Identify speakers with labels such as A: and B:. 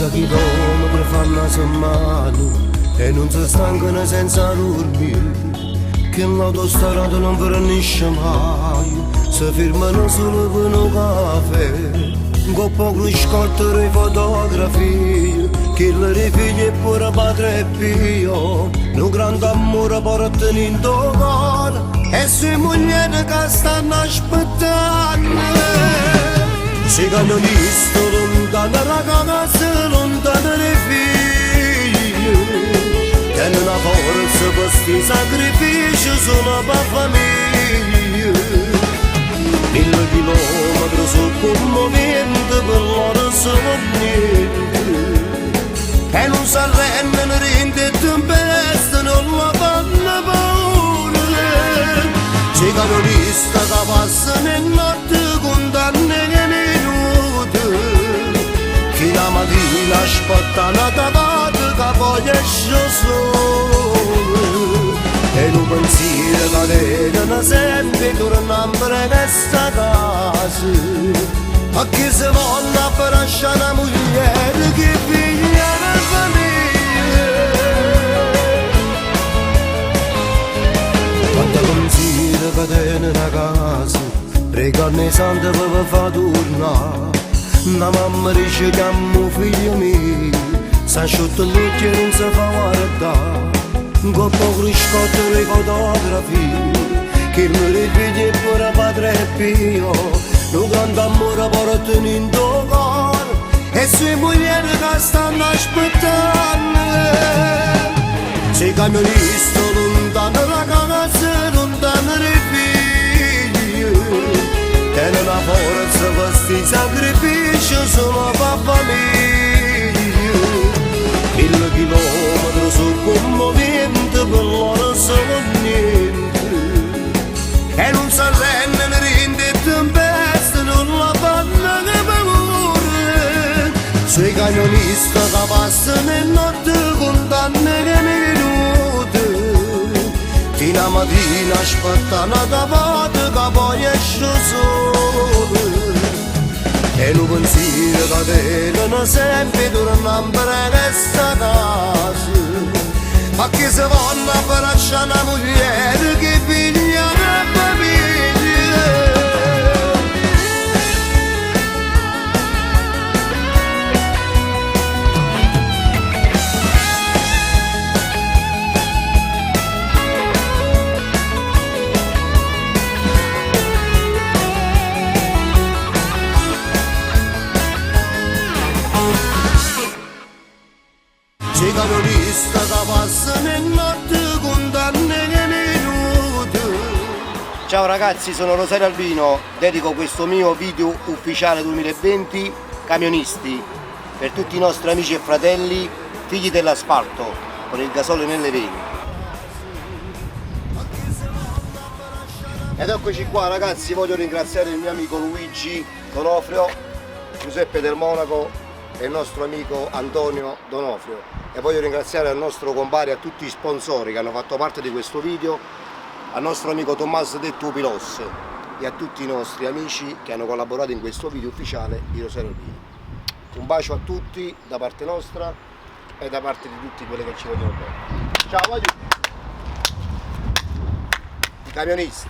A: 30 chilometri fanno una settimana e non si stancano senza dormire, che l'autostrada non finisce mai, si fermano solo per un caffè, con poco scorto di fotografie, che le figli e pure padre e figlio, un grande amore portano in cuore, e sue mogli che stanno aspettando. Si cammionista lontana ragazza, lontana dai figli, che una forza per sti sacrifici sono per famiglia. 1000 chilometri sul commovente per loro sono niente, e non si arrendono rinde e tempeste, non la fanno paura. Si cammionista che passano in notte condanne che la mattina aspettano da parte che poi esce sole, e un pensiero che tengono sempre tornando in questa casa, ma chi si vuole per lasciare una moglie che figlia una famiglia. Quando pensiero che tengono una casa, pregano i santi per far tornare. La mamma dice chiamo figlio mio, si asciutta l'occhio e non si fa guardare, con poco riscotto le fotografie, che mi figli e pure padre e figlio, un grande amore portano in tuo cuore, e sue mogli che stanno aspettando. Sei camionista lontano ragazza, lontano dai figli, e non ha forza per sti sacrifici solo per famiglia. 1000 chilometri sul commovente per loro sono niente, e non si arrendono rinde e tempeste, non la fanno che paura. Sui camionisti che passano in notte condanne che minuti, fino a mattina aspettano da parte che poi esce sole, e un pensiero che tengono sempre tornando in questa casa, ma chi si vuole per lasciare una moglie che figlia una famiglia. Sei camionista che passano in notte condanne che minuti.
B: Ciao ragazzi, sono Rosario Albino, dedico questo mio video ufficiale 2020 camionisti per tutti i nostri amici e fratelli, figli dell'asfalto, con il gasolio nelle vene. Ed eccoci qua ragazzi, voglio ringraziare il mio amico Luigi Donofrio, Giuseppe Del Monaco e il nostro amico Antonio Donofrio, e voglio ringraziare al nostro compare e a tutti i sponsori che hanno fatto parte di questo video, al nostro amico Tommaso Detto Pilos e a tutti i nostri amici che hanno collaborato in questo video ufficiale di Rosario Albino. Un bacio a tutti da parte nostra e da parte di tutti quelli che ci vogliono bene. Ciao, voglio i camionisti.